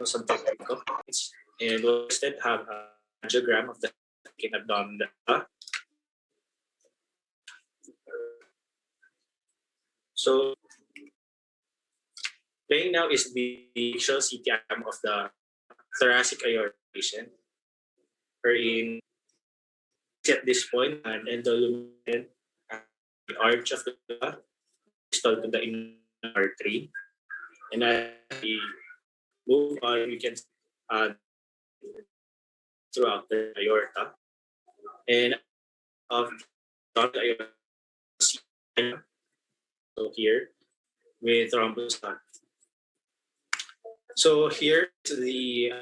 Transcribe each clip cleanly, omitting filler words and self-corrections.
some technical points, and we'll instead have a diagram of the second abdominal. So playing now is the visual CTM of the thoracic aorta patient, wherein at this point an endoluminant arch of the distal to the inner artery, and as we move on, we can throughout the aorta, and of the aorta, so here with thrombus. So here is the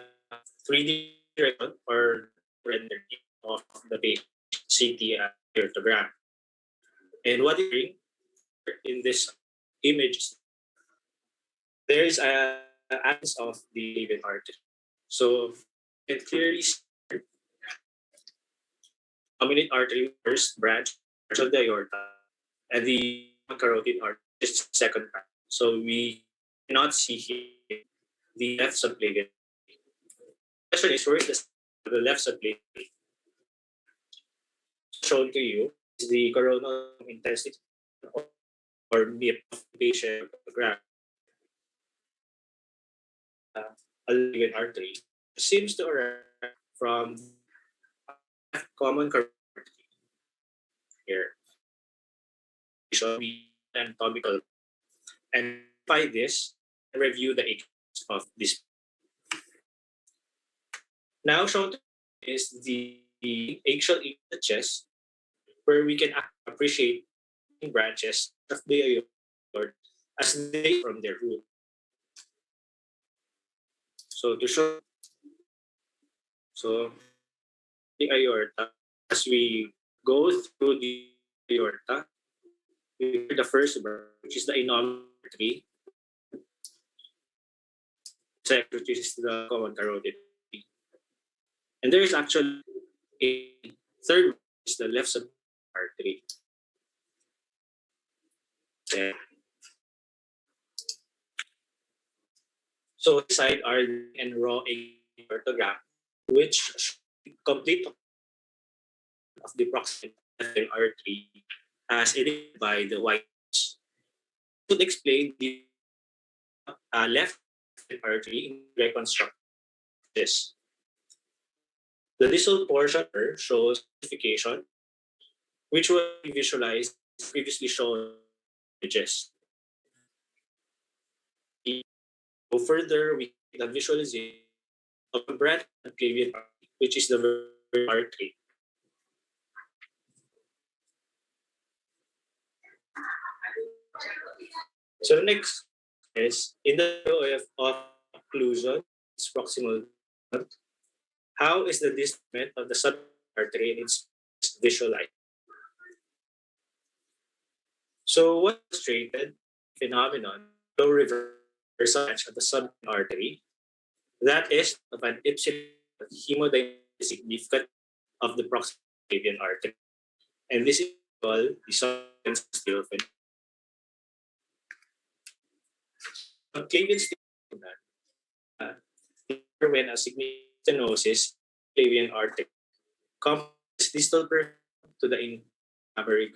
3D record or rendering of the patient CT aortogram. And what is in this image, there is a absence of the labial artery. So it clearly see dominant artery first branch of the aorta, and the carotid artery is the second branch. So we cannot see here the left subclavian. The question is, where is the left subclavian? Shown to you is the coronal intestine or MIP of the patient graph. A labial artery seems to arise from common carotid here. Should be anatomical, and by this review the aches of this. Now shown is the axial in the chest, where we can appreciate branches of the aorta as they from their root. So to show, so the aorta, as we go through the aorta, the first branch, which is the innominal artery, second, which is the common carotid, and there is actually a third, which is the left sub artery. Yeah. So side are and raw aortogram, which complete of the proximal artery as indicated by the white. Would explain the left artery in reconstruct this. The distal portion shows calcification, which was visualized previously shown images. Go further with the visualization of the branch subclavian artery, which is the vertebral artery. So next is in the OF of occlusion, its proximal. How is the displacement of the subartery in its visualized? So what illustrated phenomenon, low reversal of the subartery, that is of an ipsilateral hemodynamic significance of the proximal artery, and this is called the subclavian phenomenon. Subclavian phenomenon, when a significant stenosis clavian artery comes distal to the inflammatory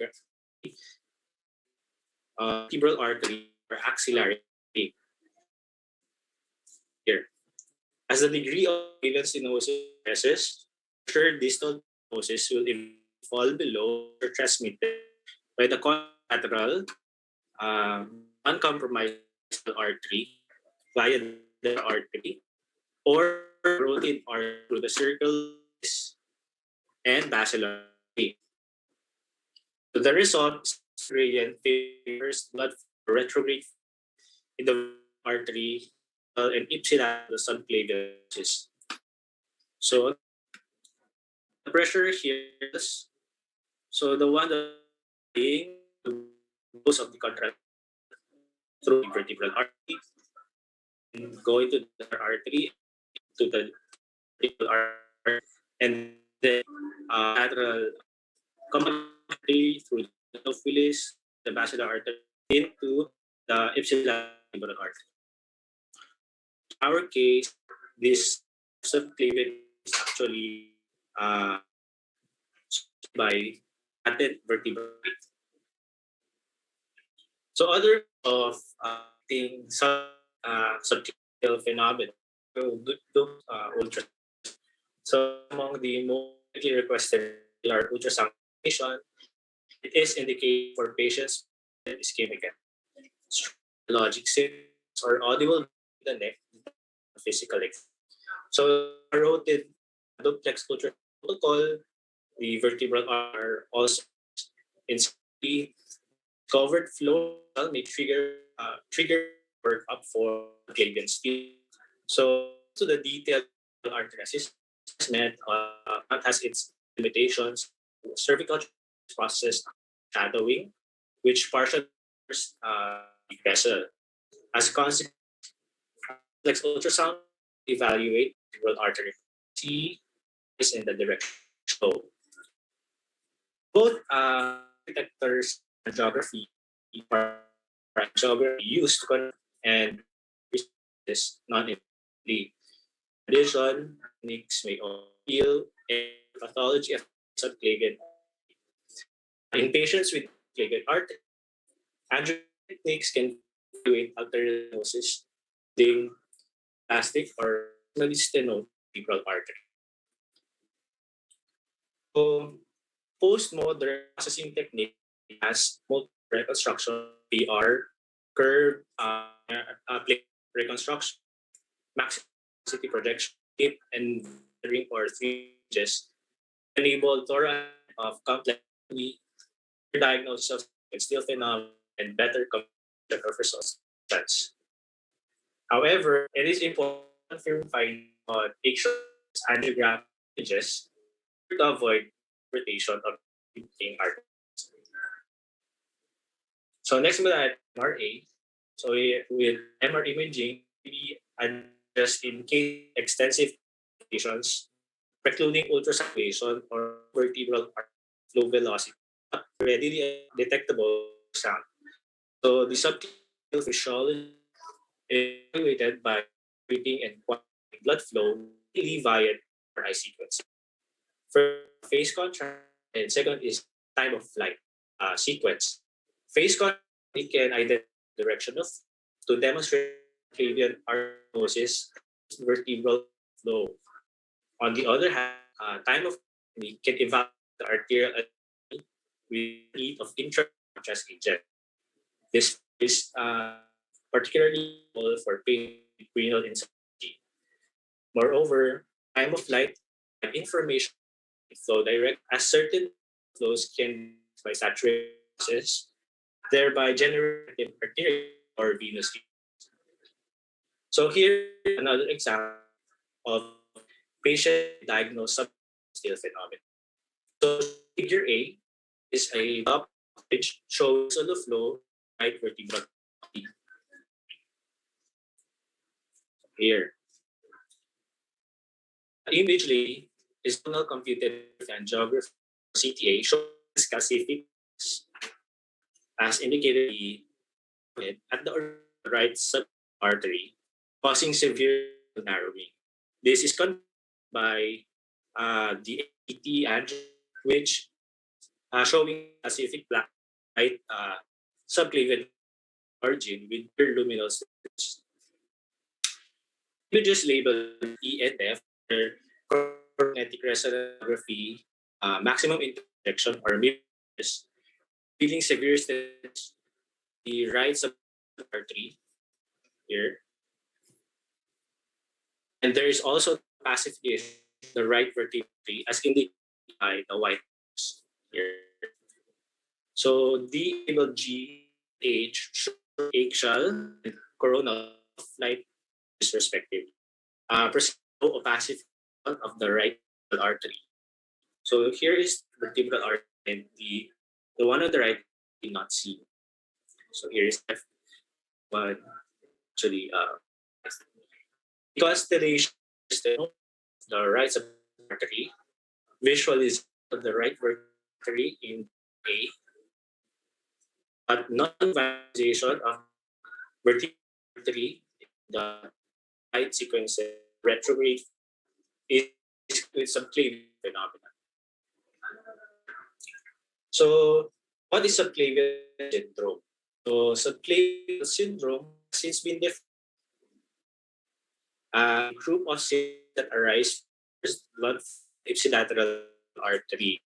vertebral artery or axillary here. As the degree of clavian stenosis progresses, sure distal stenosis will fall below or transmitted by the contralateral uncompromised artery via the artery or carotid artery through the circles and basilar artery. So the result is gradient favors blood retrograde in the artery and ipsilateral subclavian. So the pressure here is, so the one that being most of the contract through the vertebral artery and going to the artery to the vertebral artery and then lateral common artery through the Phyllis, the basilar artery into the ipsilateral artery. our case, this subclavian is actually uh, by patent vertebrae. So other of things subclavian phenomena ultrasound. So among the most requested are ultrasound information. It is indicated for patients with ischemic logic signals or audible in the neck physical exam. So rotated duplex ultrasound protocol, the vertebral are also in covered flow may trigger work up for Gaussian steel. So to the detailed artery assessment has its limitations. Cervical process shadowing, which partially the vessel. As a consequence, complex ultrasound evaluate vertebral artery C is in the direction show. Both detectors and geography are geography used to connect and is not immediately. In addition, techniques may heal and pathology of subclavian. In patients with clavian artery, angiogram techniques can evaluate alternative being plastic or stenotic cerebral artery. So, postmodern processing technique has multiple reconstruction, PR, curve, reconstruction, maximum density projection, tip, and ring or three images enable thorough of complex diagnosis of still phenomenon and better comprehension of results. However, it is important to confirm finding on pictures, angiogram images to avoid interpretation of imaging art. So next we at MRA. So with MR imaging, we just in case extensive conditions, precluding ultrasound or vertebral flow velocity, not readily detectable sound. So the subclinical physiology is evaluated by reading and quantifying blood flow really via MRI sequence. First, phase contrast, and second is time of flight sequence. Phase contrast, we can identify the direction of to demonstrate Clavian arthrosis vertebral flow. On the other hand, time of we can evaluate the arterial with need of intra-contrast agent. This is particularly useful for pain with renal insufficiency. Moreover, time of flight and information flow direct as certain flows can by saturation process, thereby generating arterial or venous. So here another example of patient diagnosed substill phenomenon. So figure A is a top which shows the flow right vertebral here. Immediately is tonal computed and geography CTA shows specific as indicated at the right sub artery, causing severe narrowing. This is confirmed by the AT angiogram, which showing Pacific black right subclavian origin with luminal stitches. Images labeled E and F are magnetic resonography, maximum intersection or mirrors, feeling severe stitches, the right subartery here. And there is also pacification the right vertebrae as indicated by the white here. So D labeled G H eggshell and coronal flight respectively. Opacification of the right artery. So here is vertebral artery and the one on the right did not see. So here is F1 actually constellation is the right artery, visualization of the right artery in A, but non-visualization of vertebral artery in the light sequences retrograde is subclavian phenomenon. So, what is subclavian syndrome? So, subclavian syndrome has since been defined a group of symptoms that arise first blood ipsilateral artery.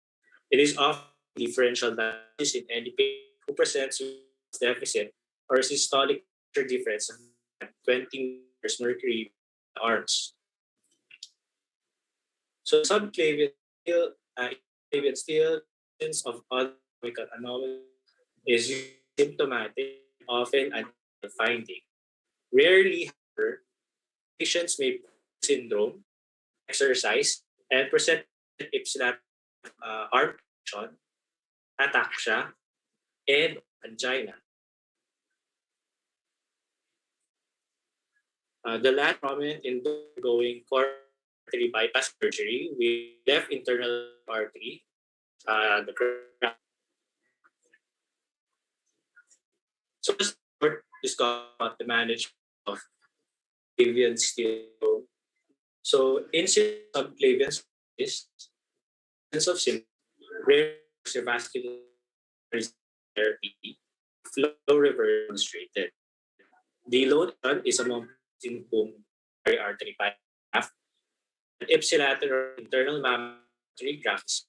It is often differential diagnosis in any patient who presents with deficit or systolic pressure difference of 20 meters mercury in the arms. So subclavian still sense of other anomaly is symptomatic, often a finding. Rarely, however, patients may syndrome, exercise, and present ipsilateral arm function, ataxia, and angina. The last prominent in undergoing coronary artery bypass surgery with left internal artery, the so let's discuss about the management of subclavian syndrome. So incidence of subclavian is incidence of symptoms, rare vascular therapy, flow reverse demonstrated. The low is among in whom artery bypass, ipsilateral internal mammary grafts,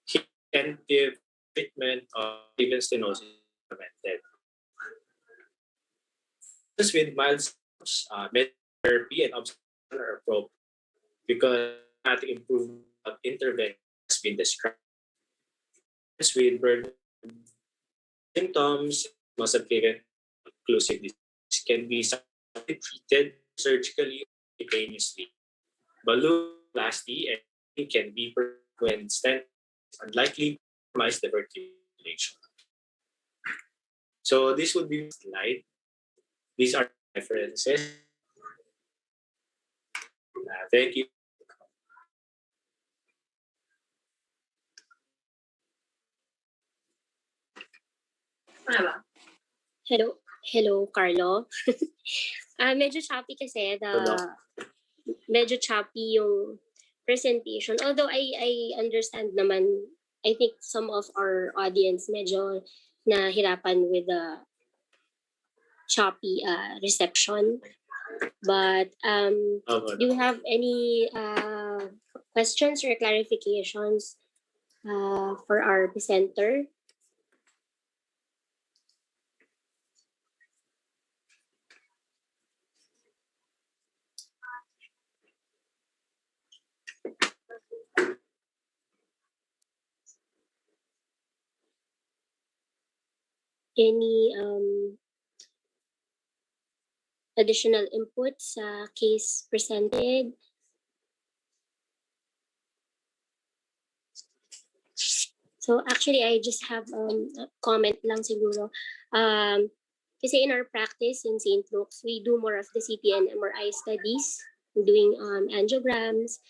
preventive treatment of subclavian stenosis recommended. This with mild symptoms, therapy and observation are appropriate because dramatic improvement of intervention has been described. With burden symptoms, subclavian occlusive disease can be treated surgically or painlessly. Balloonoplasty and can be performed when stent is unlikely to compromise the circulation. So this would be the slide. These are references. Thank you. Hello, Carlo. Medyo choppy kasi medyo choppy yung presentation. Although I understand naman, I think some of our audience medyo nahirapan with the choppy reception. But do you have any questions or clarifications for our presenter? Any additional input sa case presented? So actually, I just have a comment lang siguro. Kasi in our practice in St. Luke's, we do more of the CT and MRI studies, doing angiograms.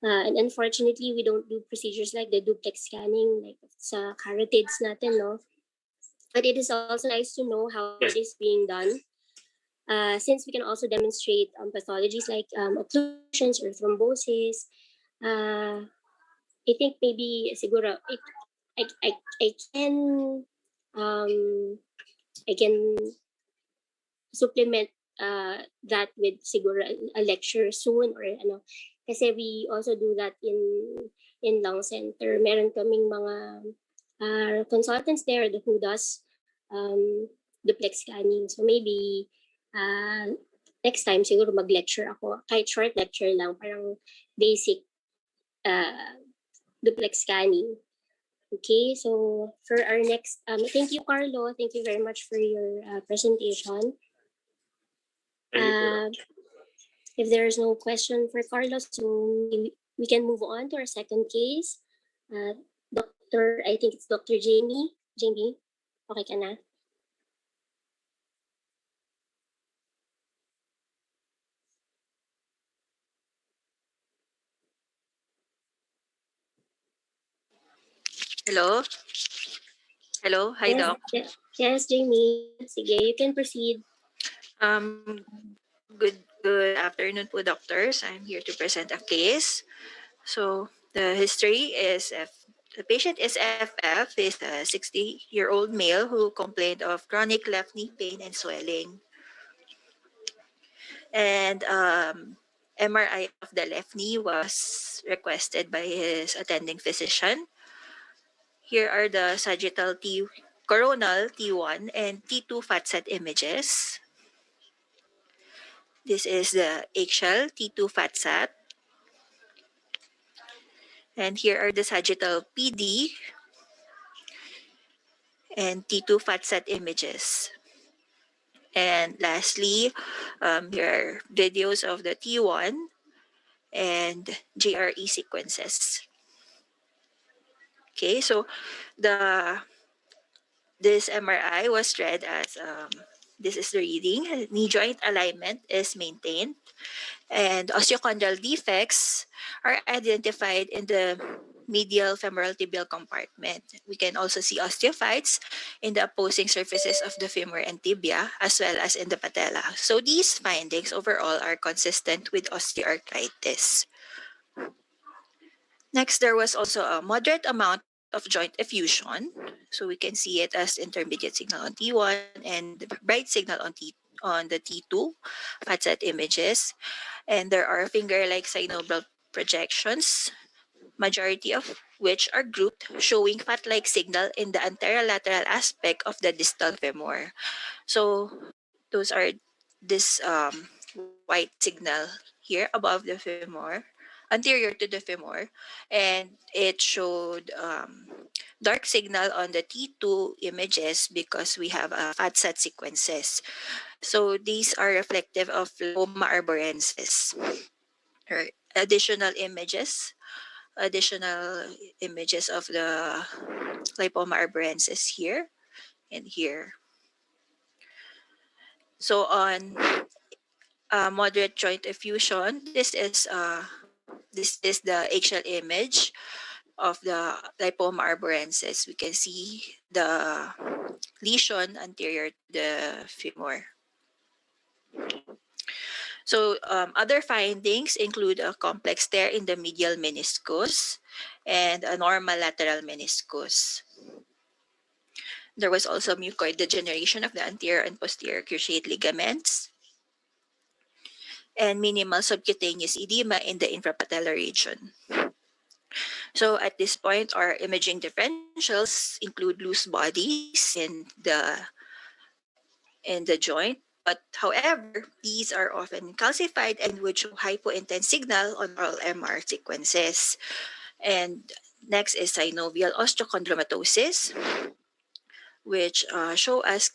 And unfortunately, we don't do procedures like the duplex scanning, like sa carotids natin, no? But it is also nice to know how it is being done. Since we can also demonstrate pathologies like occlusions or thrombosis, I think maybe siguro I can supplement that with siguro a lecture soon or ano, kasi we also do that in lung center. Meron kaming mga consultants there who does duplex scanning. So maybe next time siguro mag-lecture ako, kahit short lecture lang, parang basic duplex scanning. Okay, so for our next, thank you, Carlo. Thank you very much for your presentation. If there's no question for Carlos, so we can move on to our second case. I think it's Dr. Jamie. Jamie, okay ka na? Hello? Hello? Hi, Yes, Doc. yes, Jamie. Sige, you can proceed. Good afternoon po, doctors. I'm here to present a case. So the history is the patient is FF, is a 60-year-old male who complained of chronic left knee pain and swelling. And MRI of the left knee was requested by his attending physician. Here are the sagittal coronal T1 and T2 fat set images. This is the axial T2 fat set. And here are the sagittal PD and T2 fat set images. And lastly, here are videos of the T1 and GRE sequences. Okay, so the this MRI was read as this is the reading. Knee joint alignment is maintained, and osteochondral defects are identified in the medial femoral tibial compartment. We can also see osteophytes in the opposing surfaces of the femur and tibia, as well as in the patella. So these findings overall are consistent with osteoarthritis. Next, there was also a moderate amount of joint effusion. So we can see it as intermediate signal on T1 and bright signal on the T2 fat set images. And there are finger-like synovial projections, majority of which are grouped, showing fat-like signal in the anterolateral aspect of the distal femur. So those are this white signal here above the femur, anterior to the femur, and it showed dark signal on the T2 images because we have fat set sequences. So these are reflective of lipoma arborensis. Right. Additional images of the lipoma arborensis here and here. So on moderate joint effusion, this is the axial image of the lipoma arborensis. We can see the lesion anterior to the femur. So other findings include a complex tear in the medial meniscus and a normal lateral meniscus. There was also mucoid degeneration of the anterior and posterior cruciate ligaments and minimal subcutaneous edema in the infrapatellar region. So at this point, our imaging differentials include loose bodies in the joint. But however, these are often calcified and would show hypointense signal on oral MR sequences. And next is synovial osteochondromatosis, which show us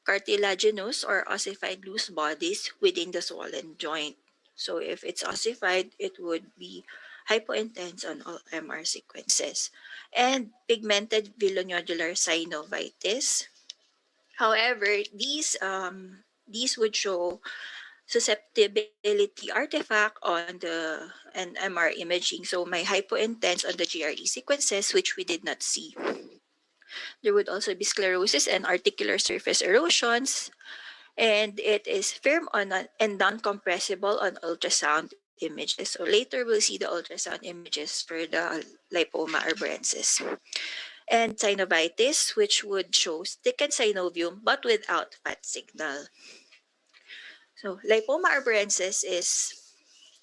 cartilaginous or ossified loose bodies within the swollen joint. So if it's ossified, it would be hypointense on all MR sequences. And pigmented villonodular synovitis. However, these would show susceptibility artifact on the MR imaging. So my hypointense on the GRE sequences, which we did not see. There would also be sclerosis and articular surface erosions, and it is firm and non-compressible on ultrasound images. So later we'll see the ultrasound images for the lipoma arborensis. And synovitis, which would show thickened synovium but without fat signal. So lipoma arborensis is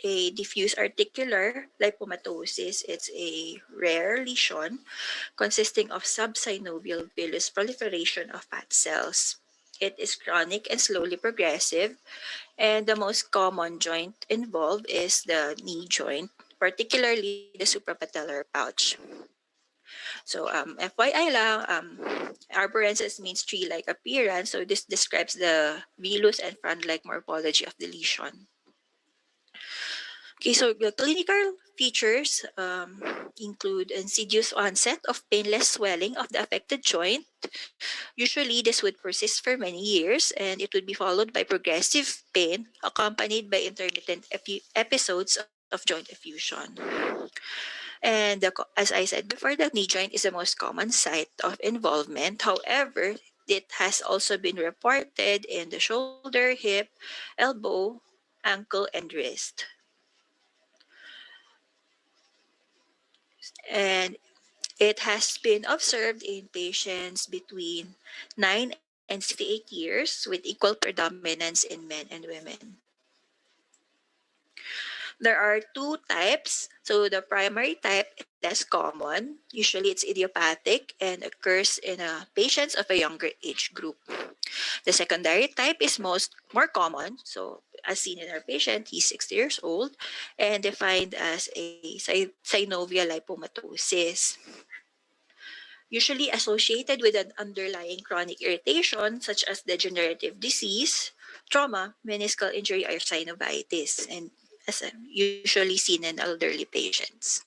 a diffuse articular lipomatosis. It's a rare lesion consisting of subsynovial villus proliferation of fat cells. It is chronic and slowly progressive, and the most common joint involved is the knee joint, particularly the suprapatellar pouch. So FYI lang, arborensis means tree-like appearance. So this describes the villus and frond-like morphology of the lesion. Okay, so the clinical features include insidious onset of painless swelling of the affected joint. Usually, this would persist for many years, and it would be followed by progressive pain accompanied by intermittent episodes of joint effusion. And as I said before, the knee joint is the most common site of involvement. However, it has also been reported in the shoulder, hip, elbow, ankle, and wrist. And it has been observed in patients between 9 and 68 years with equal predominance in men and women. There are two types. So the primary type is less common. Usually it's idiopathic and occurs in patients of a younger age group. The secondary type is more common. So as seen in our patient, he's 60 years old and defined as a synovial lipomatosis, usually associated with an underlying chronic irritation such as degenerative disease, trauma, meniscal injury, or synovitis, and usually seen in elderly patients.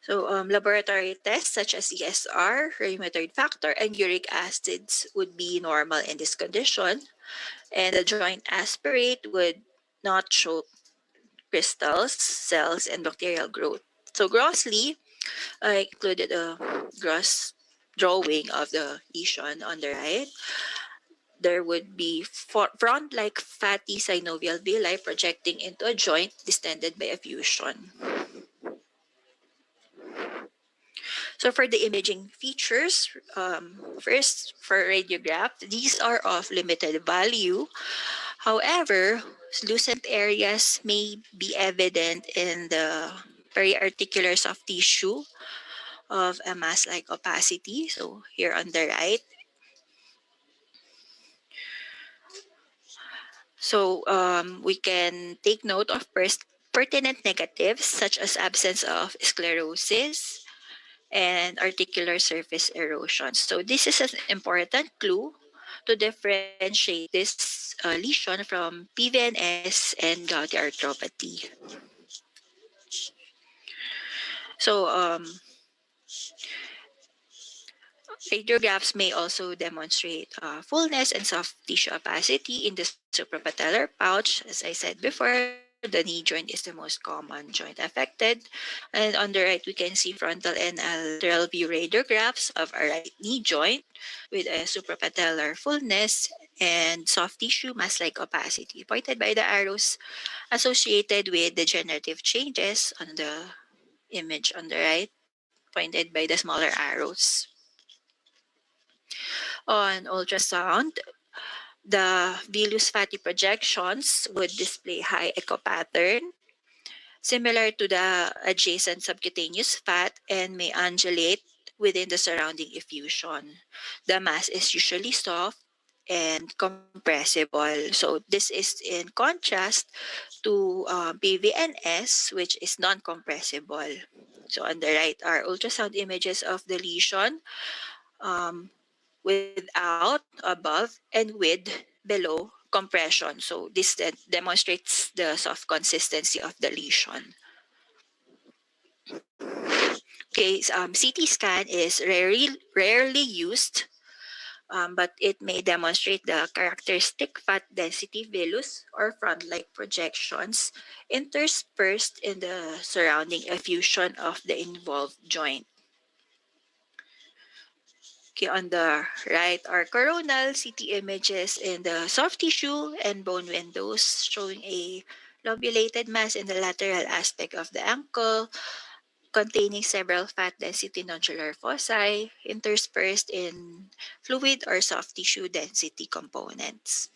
So laboratory tests such as ESR, rheumatoid factor, and uric acids would be normal in this condition, and the joint aspirate would not show crystals, cells, and bacterial growth. So grossly, I included a gross drawing of the lesion on the right. There would be front-like fatty synovial villi projecting into a joint distended by a fusion. So for the imaging features, first for radiograph, these are of limited value. However, lucent areas may be evident in the periarticular soft tissue of a mass-like opacity. So here on the right. So we can take note of pertinent negatives such as absence of sclerosis and articular surface erosion. So this is an important clue to differentiate this lesion from PVNS and gouty arthropathy. So radiographs may also demonstrate fullness and soft tissue opacity in the suprapatellar pouch. As I said before, the knee joint is the most common joint affected. And on the right, we can see frontal and lateral view radiographs of a right knee joint with a suprapatellar fullness and soft tissue mass-like opacity, pointed by the arrows associated with degenerative changes on the image on the right, pointed by the smaller arrows. On ultrasound, the villus fatty projections would display high echo pattern, similar to the adjacent subcutaneous fat, and may undulate within the surrounding effusion. The mass is usually soft and compressible. So this is in contrast to PVNS, which is non-compressible. So on the right are ultrasound images of the lesion, without, above, and with, below compression. So this demonstrates the soft consistency of the lesion. Okay, CT scan is rarely used, but it may demonstrate the characteristic fat density villus or front-like projections interspersed in the surrounding effusion of the involved joint. Okay, on the right are coronal CT images in the soft tissue and bone windows showing a lobulated mass in the lateral aspect of the ankle, containing several fat density nodular foci interspersed in fluid or soft tissue density components.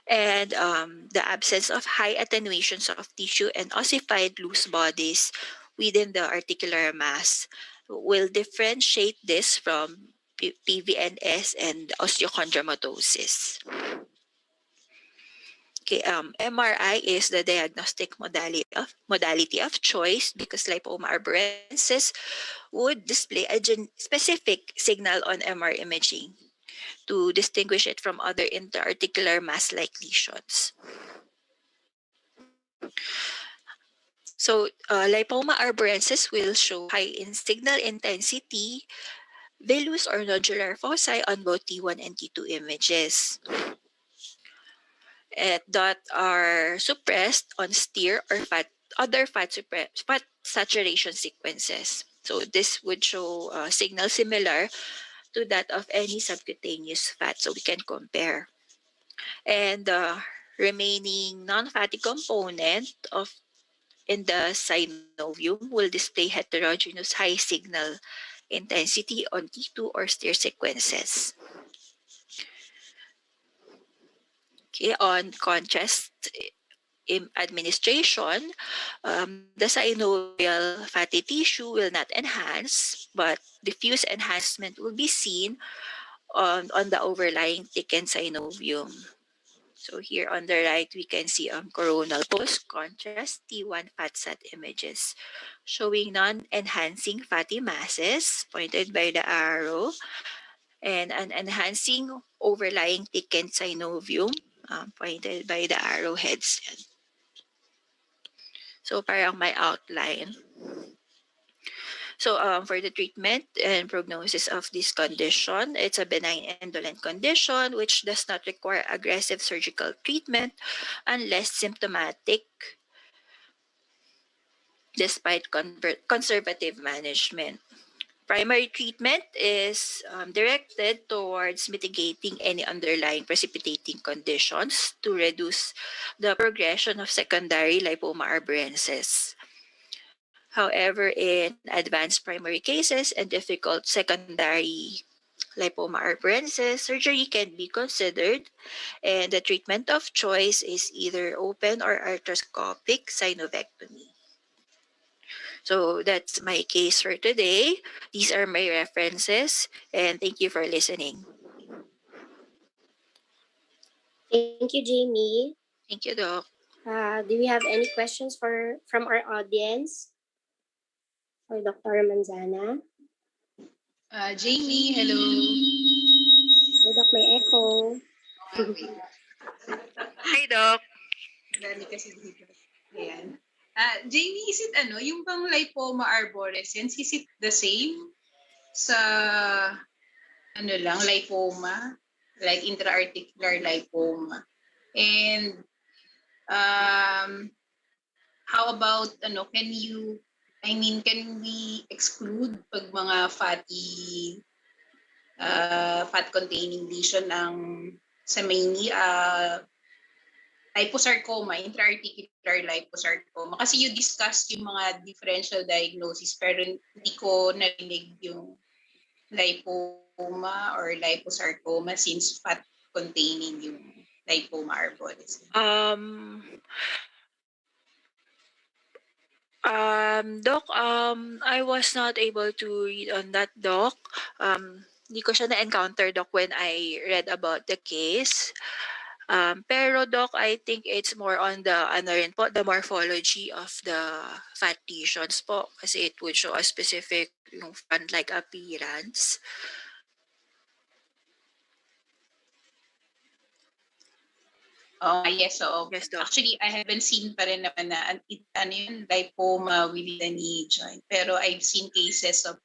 And the absence of high attenuation soft tissue and ossified loose bodies within the articular mass will differentiate this from PVNS and osteochondromatosis. Okay, MRI is the diagnostic modality of choice because lipoma arborensis would display a specific signal on MR imaging to distinguish it from other interarticular mass-like lesions. So lipoma arborensis will show high in signal intensity, villus or nodular foci on both T1 and T2 images that are suppressed on STEER or fat saturation sequences. So this would show a signal similar to that of any subcutaneous fat, so we can compare. And the remaining non-fatty component of in the synovium will display heterogeneous high signal intensity on T2 or stir sequences. Okay, on contrast administration, the synovial fatty tissue will not enhance, but diffuse enhancement will be seen on the overlying thickened synovium. So here on the right, we can see coronal post-contrast T1 FATSAT images showing non-enhancing fatty masses pointed by the arrow and an enhancing overlying thickened synovium pointed by the arrowheads. So parang may outline. So for the treatment and prognosis of this condition, it's a benign indolent condition which does not require aggressive surgical treatment unless symptomatic despite conservative management. Primary treatment is directed towards mitigating any underlying precipitating conditions to reduce the progression of secondary lipoma arborensis. However, in advanced primary cases and difficult secondary lipoma arborensis, surgery can be considered, and the treatment of choice is either open or arthroscopic synovectomy. So that's my case for today. These are my references, and thank you for listening. Thank you, Jamie. Thank you, Doc. Do we have any questions from our audience for Dr. Manzana? Jamie, hello. Hey, Doc, may echo. Okay. Hi, Doc. Dali kasi dito. Ayan. Jamie, is it yung bang lipoma arborescens, is it the same sa lipoma? Like intra-articular lipoma? And how about can we exclude pag mga fat-containing lesion ng sa mainly liposarcoma, intra-articular liposarcoma? Kasi you discussed yung mga differential diagnosis pero hindi ko narinig yung lipoma or liposarcoma since fat-containing yung lipoma arborescens. Doc, I was not able to read on that, Doc. Hindi ko siya na-encounter, Doc, when I read about the case. Pero, Doc, I think it's more on the, the morphology of the fat lesions po. Kasi it would show a specific yung fan-like appearance. Oh, yes, so Yes, Doc. actually I haven't seen pa rin naman na yun, lipoma within the knee joint. Pero I've seen cases of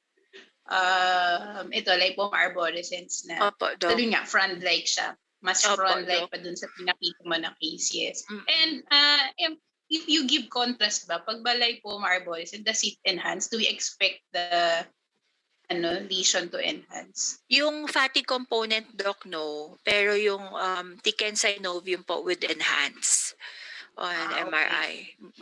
lipoma arborescens na Opo, Doc. tuloy nga front-like siya. Mas Opo, front-like Doc. pa dun sa pinakita mo na case, yes. Mm-mm. And if you give contrast ba, pag ba lipoma arborescens, does it enhance? Do we expect the lesion to enhance? Yung fatty component, Doc, no. Pero yung thickened synovium po would enhance on Okay. MRI.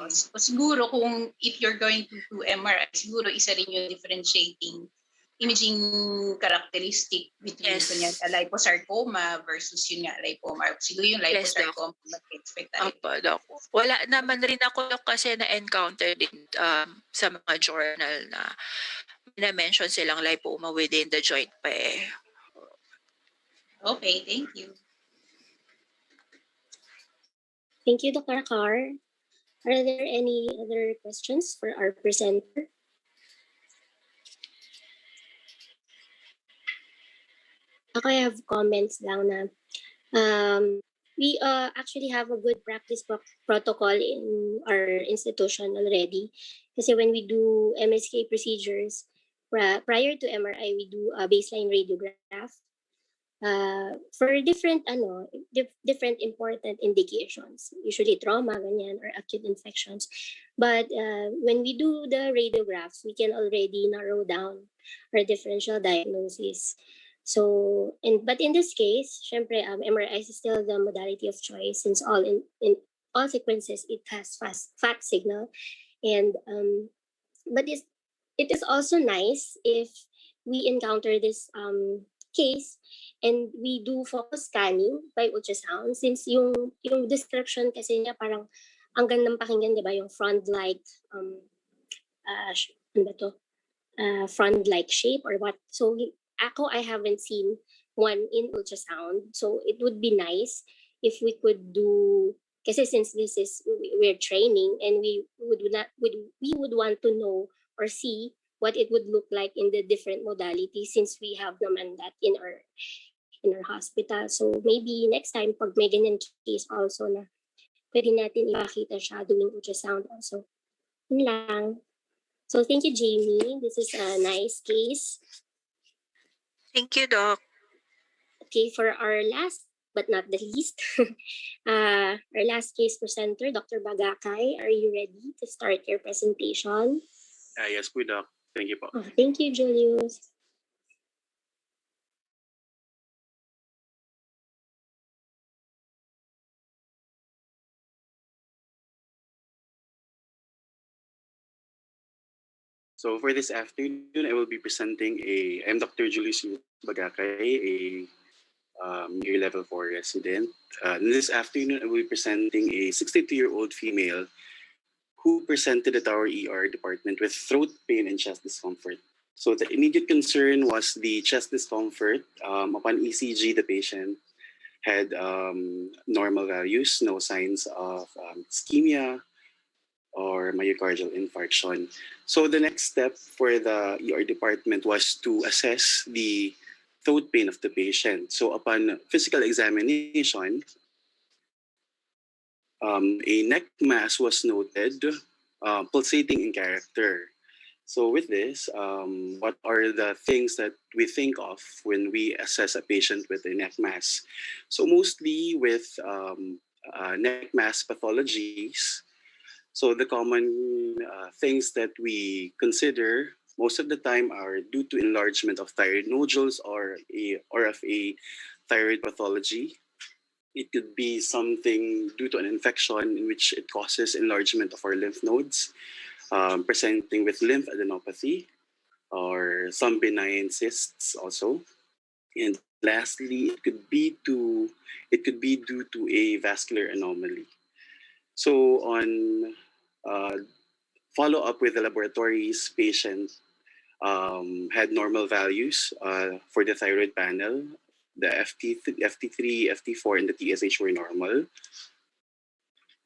So, siguro kung if you're going to do MRI, siguro isa rin yung differentiating imaging characteristic between Yes. liposarcoma versus yun nga lipoma. Siguro yung Yes, Doc. liposarcoma mag-expect tayo. Opo, Doc. Wala naman rin ako, Doc, kasi na-encounter din sa mga journal na mention silang lipoma within the joint pa eh. Okay, thank you. Thank you, Dr. Carr. Are there any other questions for our presenter? Ako, I have comments lang na we actually have a good practice protocol in our institution already. Kasi when we do MSK procedures, prior to MRI, we do a baseline radiograph. for different different important indications, usually trauma ganyan or acute infections. But when we do the radiographs, we can already narrow down our differential diagnosis. So, but in this case, syempre, MRI is still the modality of choice, since in all sequences it has fat signal. And but it is also nice if we encounter this case and we do focus scanning by ultrasound, since yung description kasi niya parang ang gandang pakinggan, di ba, yung frond-like ano ba to? Frond-like shape or what. So I haven't seen one in ultrasound. So it would be nice if we could do, kasi since this is we're training and we would want to know or see what it would look like in the different modalities, since we have naman that in our hospital. So maybe next time pag may ganyan case also na pwede natin ipakita siya doing ultrasound also. Yun lang. So thank you, Jamie. This is a nice case. Thank you, Doc. Okay, for our last but not the least, our last case presenter, Dr. Bagakay, are you ready to start your presentation? Yes po, Doc. Thank you po. Oh, thank you, Julius. So for this afternoon, I will be presenting I'm Dr. Julius Bagakay, a year level 4 resident. This afternoon, I will be presenting a 62-year-old female who presented at our ER department with throat pain and chest discomfort. So the immediate concern was the chest discomfort. Upon ECG, the patient had normal values, no signs of ischemia or myocardial infarction. So the next step for the ER department was to assess the throat pain of the patient. So upon physical examination, a neck mass was noted, pulsating in character. So with this, what are the things that we think of when we assess a patient with a neck mass? So mostly with neck mass pathologies, so the common things that we consider most of the time are due to enlargement of thyroid nodules or of a thyroid pathology. It could be something due to an infection in which it causes enlargement of our lymph nodes, presenting with lymphadenopathy or some benign cysts also. And lastly, it could be due to a vascular anomaly. So on follow up with the laboratories, patient had normal values for the thyroid panel. The FT3, FT4, and the TSH were normal.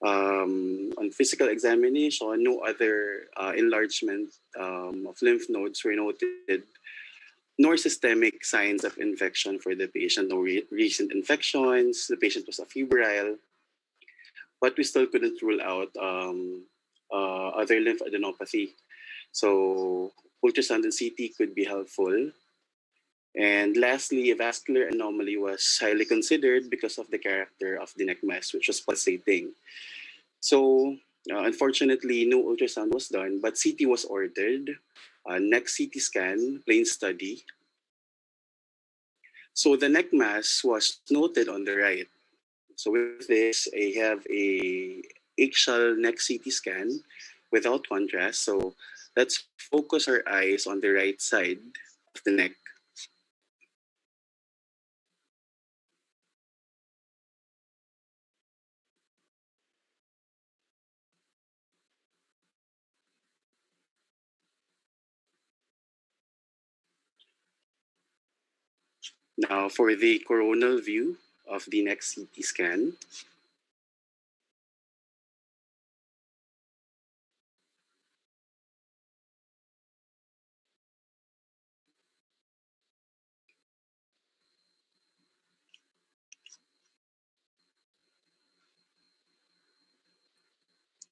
On physical examination, no other enlargement of lymph nodes were noted, nor systemic signs of infection for the patient. No recent infections. The patient was febrile, but we still couldn't rule out other lymphadenopathy. So ultrasound and CT could be helpful. And lastly, a vascular anomaly was highly considered because of the character of the neck mass, which was pulsating. So unfortunately, no ultrasound was done, but CT was ordered. Next CT scan, plain study. So the neck mass was noted on the right. So with this, I have a eggshell neck CT scan without contrast. So let's focus our eyes on the right side of the neck. Now for the coronal view of the neck CT scan.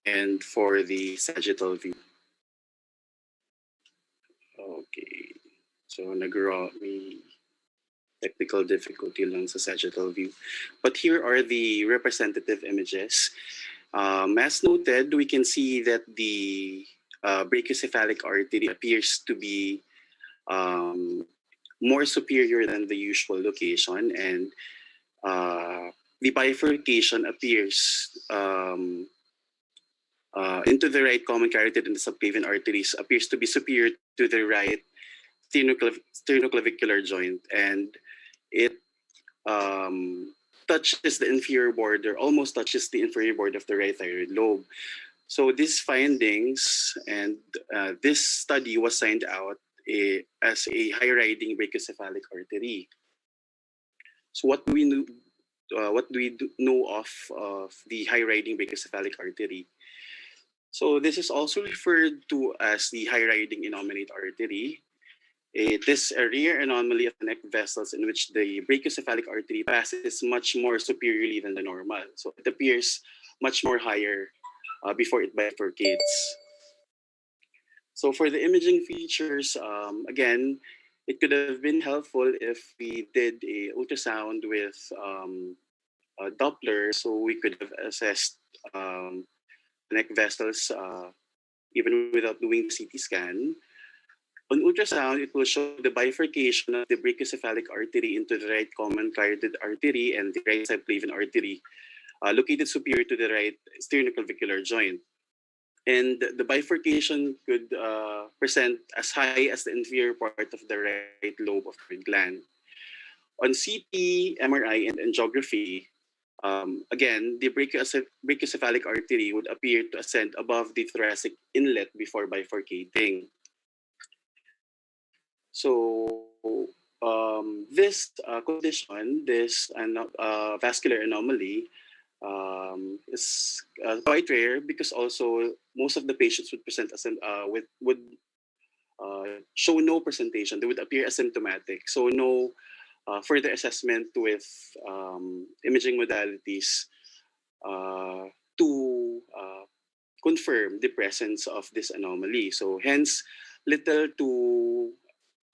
And for the sagittal view. Okay. So nag-raw me. technical difficulty lang sa sagittal view. But here are the representative images. As noted, we can see that the brachiocephalic artery appears to be more superior than the usual location, and the bifurcation appears into the right common carotid and the subclavian arteries appears to be superior to the right sternoclavicular joint, and it touches the inferior border, almost touches the inferior border of the right thyroid lobe. So these findings and this study was signed out as a high riding brachiocephalic artery. So what do we know? Know of the high riding brachiocephalic artery? So this is also referred to as the high riding innominate artery. It is a rare anomaly of the neck vessels in which the brachiocephalic artery passes much more superiorly than the normal. So it appears much more higher before it bifurcates. So for the imaging features, again, it could have been helpful if we did a ultrasound with a Doppler, so we could have assessed neck vessels even without doing the CT scan. On ultrasound, it will show the bifurcation of the brachiocephalic artery into the right common carotid artery and the right subclavian artery, located superior to the right sternoclavicular joint. And the bifurcation could present as high as the inferior part of the right lobe of the gland. On CT, MRI, and angiography, again, the brachiocephalic artery would appear to ascend above the thoracic inlet before bifurcating. So this condition, this vascular anomaly, is quite rare because also most of the patients would present would show no presentation. They would appear asymptomatic. So no further assessment with imaging modalities to confirm the presence of this anomaly. So hence, little to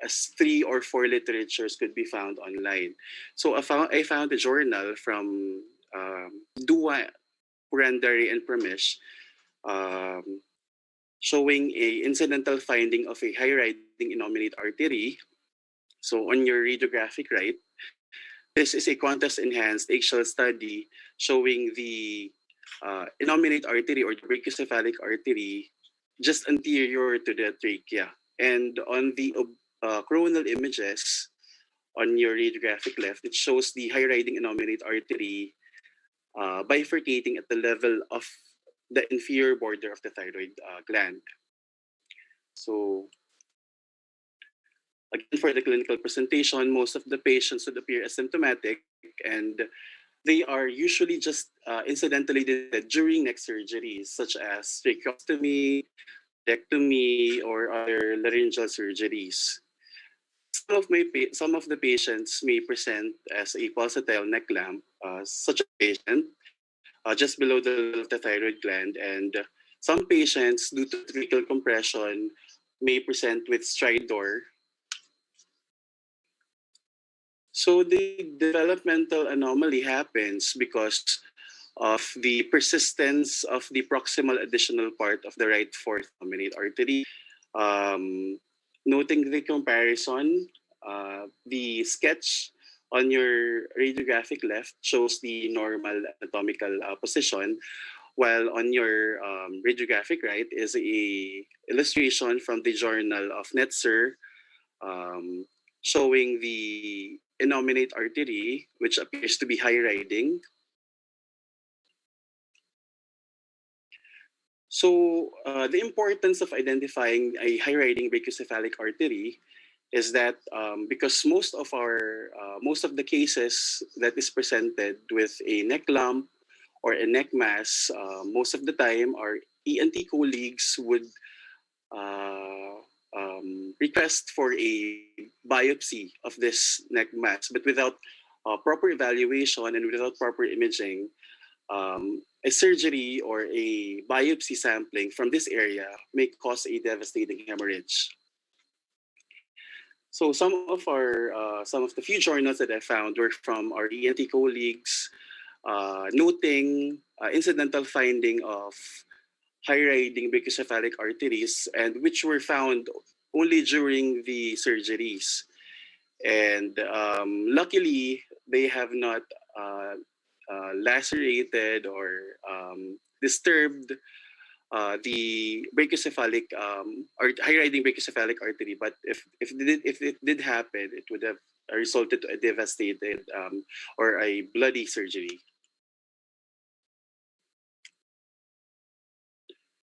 as 3 or 4 literatures could be found online. So I found a journal from Dua, Purandari, and Pramesh showing a incidental finding of a high riding innominate artery. So on your radiographic right, this is a contrast enhanced eggshell study showing the innominate artery or the brachiocephalic artery just anterior to the trachea. And on the coronal images on your radiographic left, it shows the high riding innominate artery bifurcating at the level of the inferior border of the thyroid gland. So again, for the clinical presentation, most of the patients would appear asymptomatic, and they are usually just incidentally detected during neck surgeries, such as tracheostomy, ectomy, or other laryngeal surgeries. Some of the patients may present as a pulsatile neck lamp, such a patient just below the level of the thyroid gland, and some patients, due to tracheal compression, may present with stridor. So the developmental anomaly happens because of the persistence of the proximal additional part of the right fourth innominate artery. Noting the comparison, the sketch on your radiographic left shows the normal anatomical position, while on your radiographic right is a illustration from the Journal of Netzer showing the innominate artery, which appears to be high riding. So the importance of identifying a high riding brachiocephalic artery is that because most of the cases that is presented with a neck lump or a neck mass, most of the time our ENT colleagues would uh, request for a biopsy of this neck mass, but without proper evaluation and without proper imaging, a surgery or a biopsy sampling from this area may cause a devastating hemorrhage. So some of the few journals that I found were from our ENT colleagues, noting incidental finding of high riding brachiocephalic arteries, and which were found only during the surgeries. And luckily, they have not lacerated or disturbed the brachiocephalic high riding brachiocephalic artery. But if it did happen, it would have resulted to a devastated or a bloody surgery.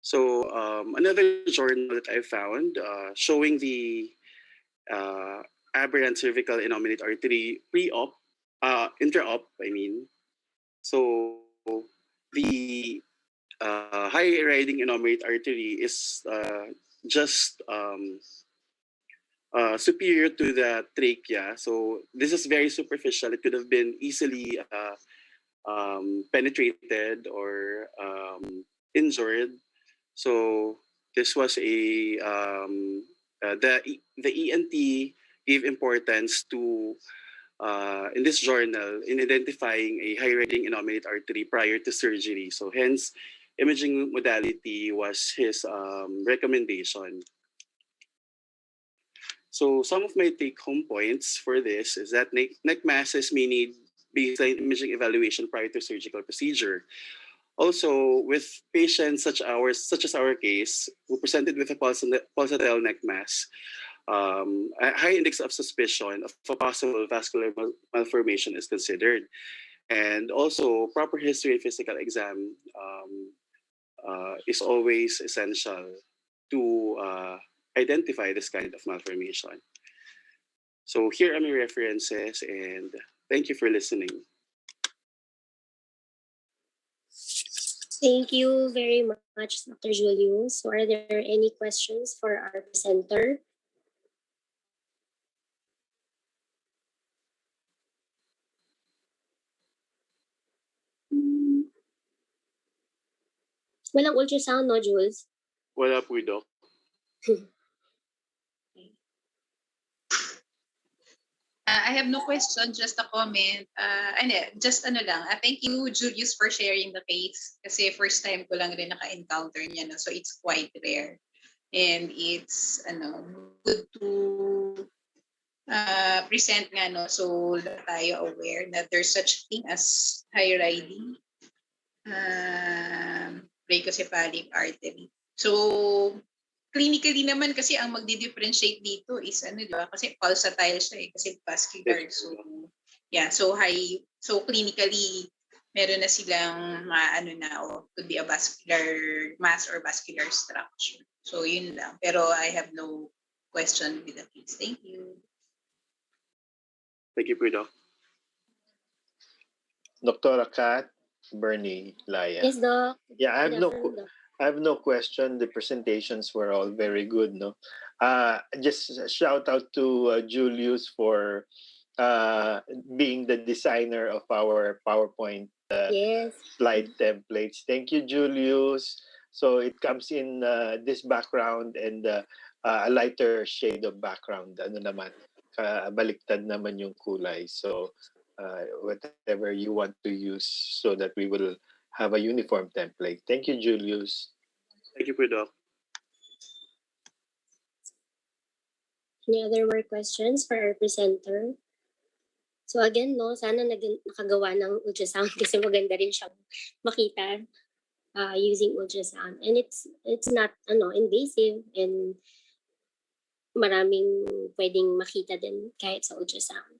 So another journal that I found showing the aberrant cervical innominate artery pre-op, intra-op, I mean. So the high riding innominate artery is just superior to the trachea. So this is very superficial. It could have been easily penetrated or injured. So this was the ENT gave importance to in this journal in identifying a high riding innominate artery prior to surgery. So hence, imaging modality was his recommendation. So some of my take-home points for this is that neck masses may need baseline imaging evaluation prior to surgical procedure. Also, with patients such as our case, who presented with a pulsatile neck mass, a high index of suspicion of a possible vascular malformation is considered. And also, proper history and physical exam is always essential to identify this kind of malformation. So here are my references, and thank you for listening. Thank you very much, Dr. Julius. So are there any questions for our presenter? Walang ultrasound, no, Jules? Wala po, Doc. I have no question, just a comment. Just ano lang. Thank you, Julius, for sharing the case. Kasi first time ko lang rin naka-encounter niya. No? So it's quite rare. And it's good to present nga, no? So tayo aware that there's such thing as high riding brachiocephalic artery. So clinically naman kasi ang magdi-differentiate dito is di ba? Kasi pulsatile siya kasi vascular. So yeah, so clinically meron na silang could be a vascular mass or vascular structure. So yun lang. Pero I have no question with the case. Thank you. Thank you po, Doc. Dr. Kat, Bernie, Laya. Yes, Doc. Yeah, I have Good no afternoon, Doc. I have no question. The presentations were all very good. No, just a shout out to Julius for being the designer of our PowerPoint Yes. slide templates. Thank you, Julius. So it comes in this background and a lighter shade of background. Ano naman, baliktad naman yung kulay. So whatever you want to use so that we will have a uniform template. Thank you, Julius. Thank you po, Doc. Any other more questions for our presenter? So again, no, sana nakagawa ng ultrasound kasi maganda rin siyang makita using ultrasound. And it's not invasive and maraming pwedeng makita din kahit sa ultrasound.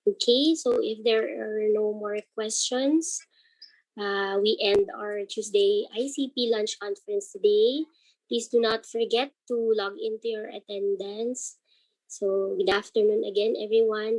Okay, so if there are no more questions, we end our Tuesday ICP lunch conference today. Please do not forget to log into your attendance. So good afternoon again, everyone.